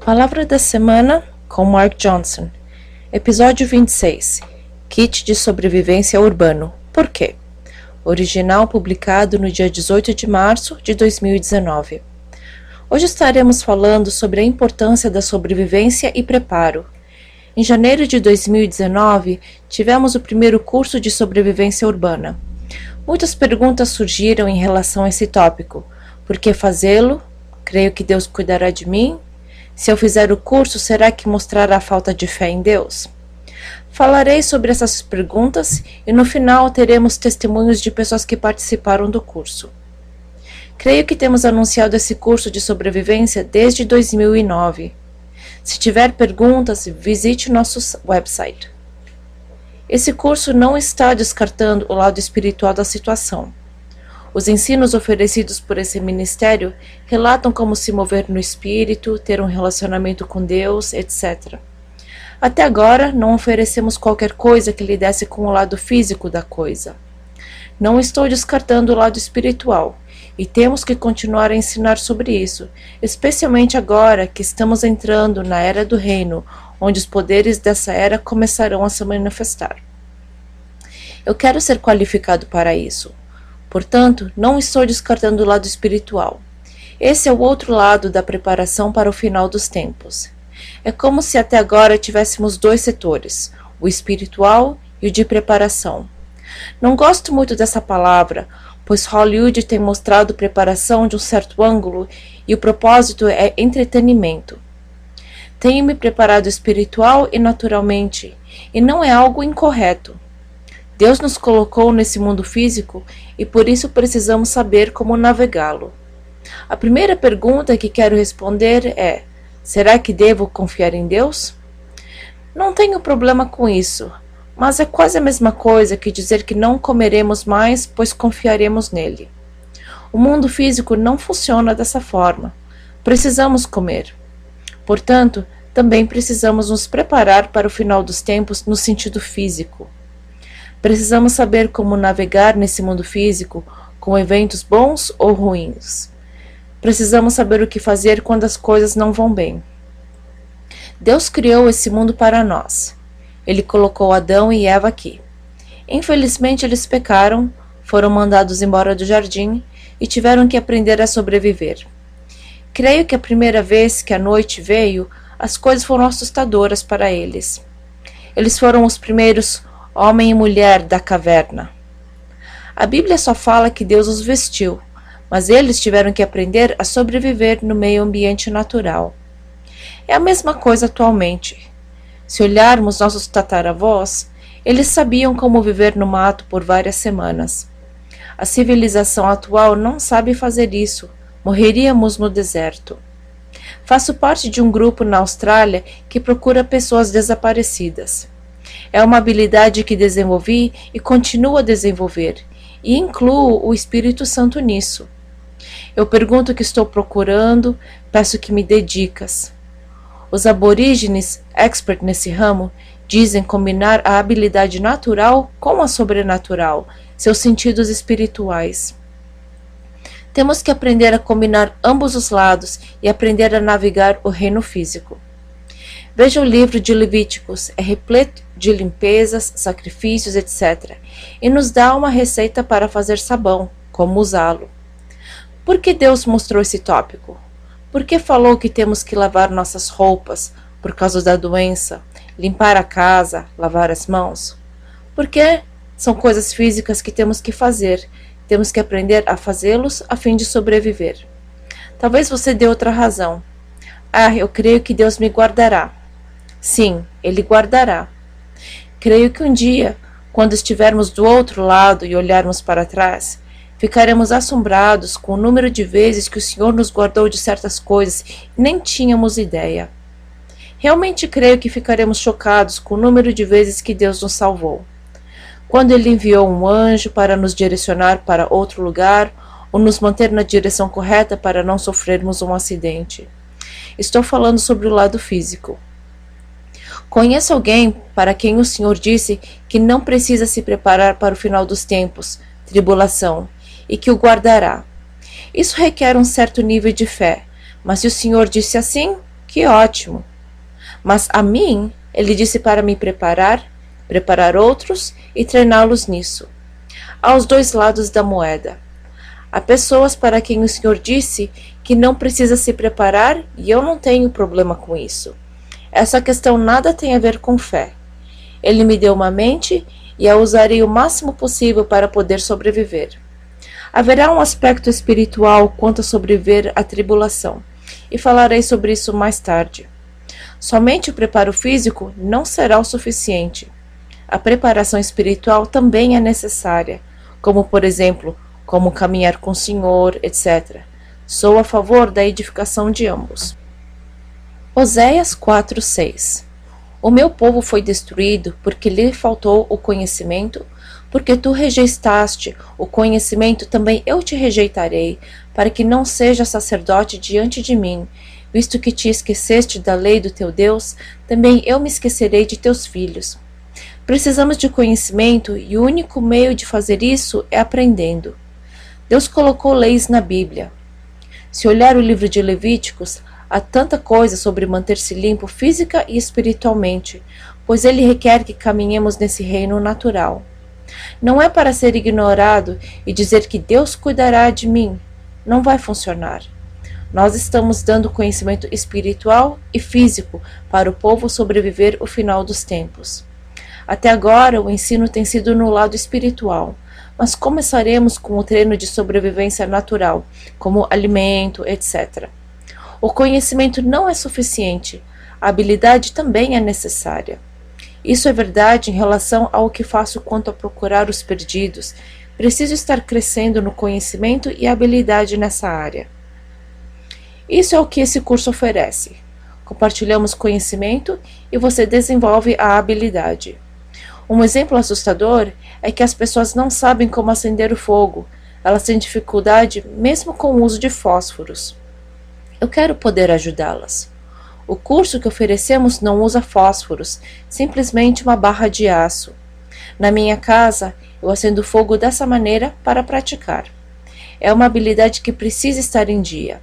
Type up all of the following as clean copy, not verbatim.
Palavra da Semana com Mark Johnson. Episódio 26. Kit de sobrevivência urbano. Por quê? Original publicado no dia 18 de março de 2019. Hoje estaremos falando sobre a importância da sobrevivência e preparo. Em janeiro de 2019, tivemos o primeiro curso de sobrevivência urbana. Muitas perguntas surgiram em relação a esse tópico. Por que fazê-lo? Creio que Deus cuidará de mim? Se eu fizer o curso, será que mostrará falta de fé em Deus? Falarei sobre essas perguntas e no final teremos testemunhos de pessoas que participaram do curso. Creio que temos anunciado esse curso de sobrevivência desde 2009. Se tiver perguntas, visite nosso website. Esse curso não está descartando o lado espiritual da situação. Os ensinos oferecidos por esse ministério relatam como se mover no espírito, ter um relacionamento com Deus, etc. Até agora, não oferecemos qualquer coisa que lidasse com o lado físico da coisa. Não estou descartando o lado espiritual, e temos que continuar a ensinar sobre isso, especialmente agora que estamos entrando na Era do Reino, onde os poderes dessa era começarão a se manifestar. Eu quero ser qualificado para isso. Portanto, não estou descartando o lado espiritual. Esse é o outro lado da preparação para o final dos tempos. É como se até agora tivéssemos dois setores, o espiritual e o de preparação. Não gosto muito dessa palavra, pois Hollywood tem mostrado preparação de um certo ângulo e o propósito é entretenimento. Tenho me preparado espiritual e naturalmente, e não é algo incorreto. Deus nos colocou nesse mundo físico e por isso precisamos saber como navegá-lo. A primeira pergunta que quero responder é: será que devo confiar em Deus? Não tenho problema com isso, mas é quase a mesma coisa que dizer que não comeremos mais, pois confiaremos nele. O mundo físico não funciona dessa forma. Precisamos comer. Portanto, também precisamos nos preparar para o final dos tempos no sentido físico. Precisamos saber como navegar nesse mundo físico com eventos bons ou ruins. Precisamos saber o que fazer quando as coisas não vão bem. Deus criou esse mundo para nós. Ele colocou Adão e Eva aqui. Infelizmente eles pecaram, foram mandados embora do jardim e tiveram que aprender a sobreviver. Creio que a primeira vez que a noite veio, as coisas foram assustadoras para eles. Eles foram os primeiros homem e mulher da caverna. A Bíblia só fala que Deus os vestiu, mas eles tiveram que aprender a sobreviver no meio ambiente natural. É a mesma coisa atualmente. Se olharmos nossos tataravós, eles sabiam como viver no mato por várias semanas. A civilização atual não sabe fazer isso, morreríamos no deserto. Faço parte de um grupo na Austrália que procura pessoas desaparecidas. É uma habilidade que desenvolvi e continuo a desenvolver, e incluo o Espírito Santo nisso. Eu pergunto o que estou procurando, peço que me dê dicas. Os aborígenes, expert nesse ramo, dizem combinar a habilidade natural com a sobrenatural, seus sentidos espirituais. Temos que aprender a combinar ambos os lados e aprender a navegar o reino físico. Veja o livro de Levíticos, é repleto de limpezas, sacrifícios, etc. E nos dá uma receita para fazer sabão, como usá-lo. Por que Deus mostrou esse tópico? Por que falou que temos que lavar nossas roupas por causa da doença, limpar a casa, lavar as mãos? Porque são coisas físicas que temos que fazer, temos que aprender a fazê-los a fim de sobreviver. Talvez você dê outra razão. Eu creio que Deus me guardará. Sim, Ele guardará. Creio que um dia, quando estivermos do outro lado e olharmos para trás, ficaremos assombrados com o número de vezes que o Senhor nos guardou de certas coisas e nem tínhamos ideia. Realmente creio que ficaremos chocados com o número de vezes que Deus nos salvou. Quando Ele enviou um anjo para nos direcionar para outro lugar ou nos manter na direção correta para não sofrermos um acidente. Estou falando sobre o lado físico. Conheço alguém para quem o Senhor disse que não precisa se preparar para o final dos tempos, tribulação, e que o guardará. Isso requer um certo nível de fé, mas se o Senhor disse assim, Que ótimo! Mas a mim, ele disse para me preparar outros e treiná-los nisso. Há os dois lados da moeda. Há pessoas para quem o Senhor disse que não precisa se preparar e eu não tenho problema com isso. Essa questão nada tem a ver com fé. Ele me deu uma mente e a usarei o máximo possível para poder sobreviver. Haverá um aspecto espiritual quanto a sobreviver à tribulação, e falarei sobre isso mais tarde. Somente o preparo físico não será o suficiente. A preparação espiritual também é necessária, como por exemplo, como caminhar com o Senhor, etc. Sou a favor da edificação de ambos. Oséias 4:6. O meu povo foi destruído porque lhe faltou o conhecimento, porque tu rejeitaste o conhecimento, também eu te rejeitarei, para que não sejas sacerdote diante de mim. Visto que te esqueceste da lei do teu Deus, também eu me esquecerei de teus filhos. Precisamos de conhecimento e o único meio de fazer isso é aprendendo. Deus colocou leis na Bíblia. Se olhar o livro de Levíticos, há tanta coisa sobre manter-se limpo física e espiritualmente, pois ele requer que caminhemos nesse reino natural. Não é para ser ignorado e dizer que Deus cuidará de mim. Não vai funcionar. Nós estamos dando conhecimento espiritual e físico para o povo sobreviver o final dos tempos. Até agora, o ensino tem sido no lado espiritual, mas começaremos com o treino de sobrevivência natural, como alimento, etc. O conhecimento não é suficiente, a habilidade também é necessária. Isso é verdade em relação ao que faço quanto a procurar os perdidos. Preciso estar crescendo no conhecimento e habilidade nessa área. Isso é o que esse curso oferece. Compartilhamos conhecimento e você desenvolve a habilidade. Um exemplo assustador é que as pessoas não sabem como acender o fogo. Elas têm dificuldade mesmo com o uso de fósforos. Eu quero poder ajudá-las. O curso que oferecemos não usa fósforos, simplesmente uma barra de aço. Na minha casa, eu acendo fogo dessa maneira para praticar. É uma habilidade que precisa estar em dia.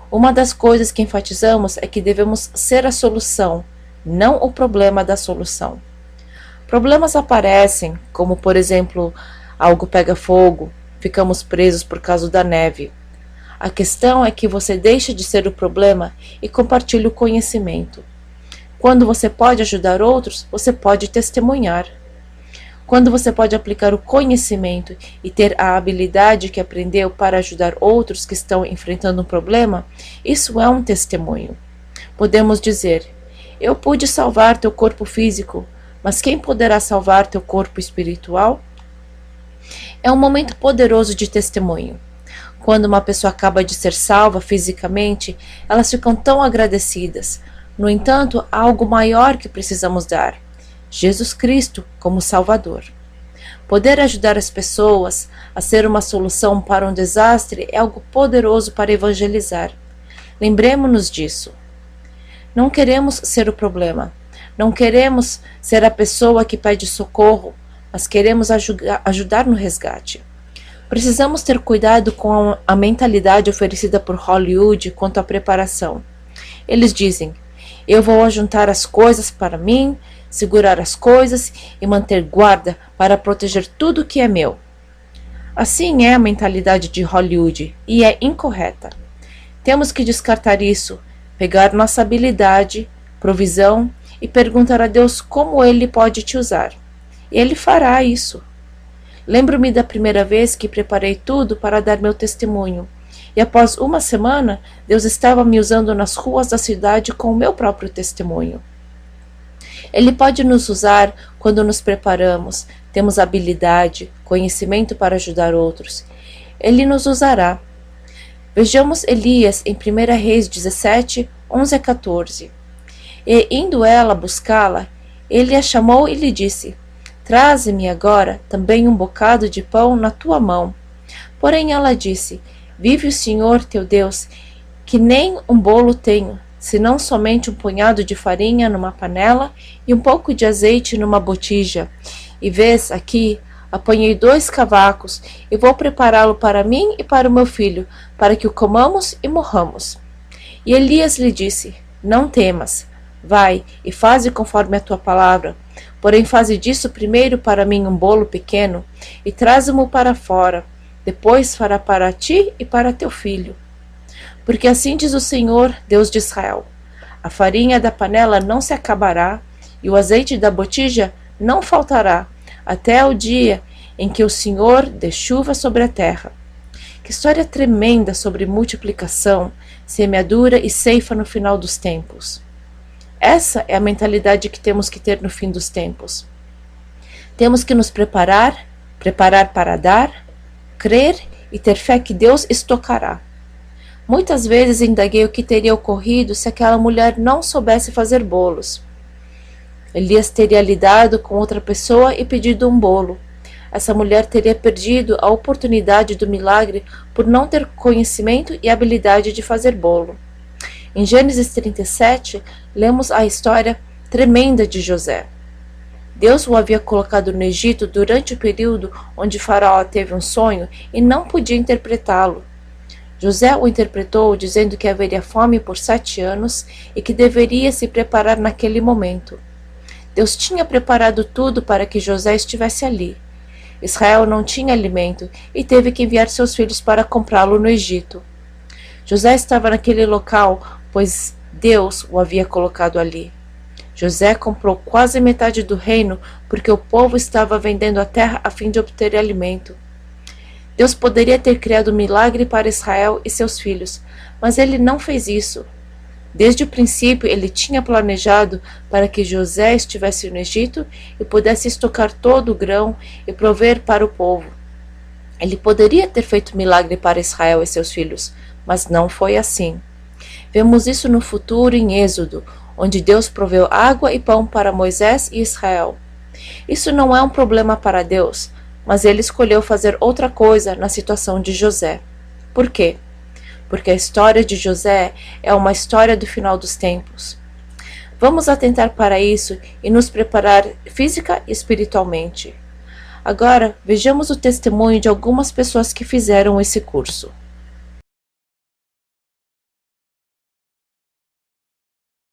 Uma das coisas que enfatizamos é que devemos ser a solução, não o problema da solução. Problemas aparecem, como por exemplo, algo pega fogo, ficamos presos por causa da neve. A questão é que você deixa de ser o problema e compartilha o conhecimento. Quando você pode ajudar outros, você pode testemunhar. Quando você pode aplicar o conhecimento e ter a habilidade que aprendeu para ajudar outros que estão enfrentando um problema, isso é um testemunho. Podemos dizer: eu pude salvar teu corpo físico, mas quem poderá salvar teu corpo espiritual? É um momento poderoso de testemunho. Quando uma pessoa acaba de ser salva fisicamente, elas ficam tão agradecidas. No entanto, há algo maior que precisamos dar: Jesus Cristo como Salvador. Poder ajudar as pessoas a ser uma solução para um desastre é algo poderoso para evangelizar. Lembremos-nos disso. Não queremos ser o problema. Não queremos ser a pessoa que pede socorro, mas queremos ajudar no resgate. Precisamos ter cuidado com a mentalidade oferecida por Hollywood quanto à preparação. Eles dizem: eu vou ajuntar as coisas para mim, segurar as coisas e manter guarda para proteger tudo que é meu. Assim é a mentalidade de Hollywood e é incorreta. Temos que descartar isso, pegar nossa habilidade, provisão e perguntar a Deus como Ele pode te usar. E Ele fará isso. Lembro-me da primeira vez que preparei tudo para dar meu testemunho. E após uma semana, Deus estava me usando nas ruas da cidade com o meu próprio testemunho. Ele pode nos usar quando nos preparamos, temos habilidade, conhecimento para ajudar outros. Ele nos usará. Vejamos Elias em 1 Reis 17, 11 a 14. E indo ela buscá-la, ele a chamou e lhe disse: traze-me agora também um bocado de pão na tua mão. Porém ela disse: vive o Senhor teu Deus, que nem um bolo tenho, senão somente um punhado de farinha numa panela e um pouco de azeite numa botija. E vês aqui, apanhei 2 cavacos e vou prepará-lo para mim e para o meu filho, para que o comamos e morramos. E Elias lhe disse: Não temas, vai e faze conforme a tua palavra. Porém faze disso primeiro para mim um bolo pequeno, e traze-mo para fora. Depois fará para ti e para teu filho. Porque assim diz o Senhor, Deus de Israel: a farinha da panela não se acabará, e o azeite da botija não faltará, até o dia em que o Senhor dê chuva sobre a terra. Que história tremenda sobre multiplicação, semeadura e ceifa no final dos tempos. Essa é a mentalidade que temos que ter no fim dos tempos. Temos que nos preparar para dar, crer e ter fé que Deus estocará. Muitas vezes indaguei o que teria ocorrido se aquela mulher não soubesse fazer bolos. Elias teria lidado com outra pessoa e pedido um bolo. Essa mulher teria perdido a oportunidade do milagre por não ter conhecimento e habilidade de fazer bolo. Em Gênesis 37, lemos a história tremenda de José. Deus o havia colocado no Egito durante o período onde Faraó teve um sonho e não podia interpretá-lo. José o interpretou dizendo que haveria fome por 7 anos e que deveria se preparar naquele momento. Deus tinha preparado tudo para que José estivesse ali. Israel não tinha alimento e teve que enviar seus filhos para comprá-lo no Egito. José estava naquele local, pois Deus o havia colocado ali. José comprou quase metade do reino porque o povo estava vendendo a terra a fim de obter alimento. Deus poderia ter criado um milagre para Israel e seus filhos, mas ele não fez isso. Desde o princípio, ele tinha planejado para que José estivesse no Egito e pudesse estocar todo o grão e prover para o povo. Ele poderia ter feito milagre para Israel e seus filhos, mas não foi assim. Vemos isso no futuro em Êxodo, onde Deus proveu água e pão para Moisés e Israel. Isso não é um problema para Deus, mas ele escolheu fazer outra coisa na situação de José. Por quê? Porque a história de José é uma história do final dos tempos. Vamos atentar para isso e nos preparar física e espiritualmente. Agora, vejamos o testemunho de algumas pessoas que fizeram esse curso.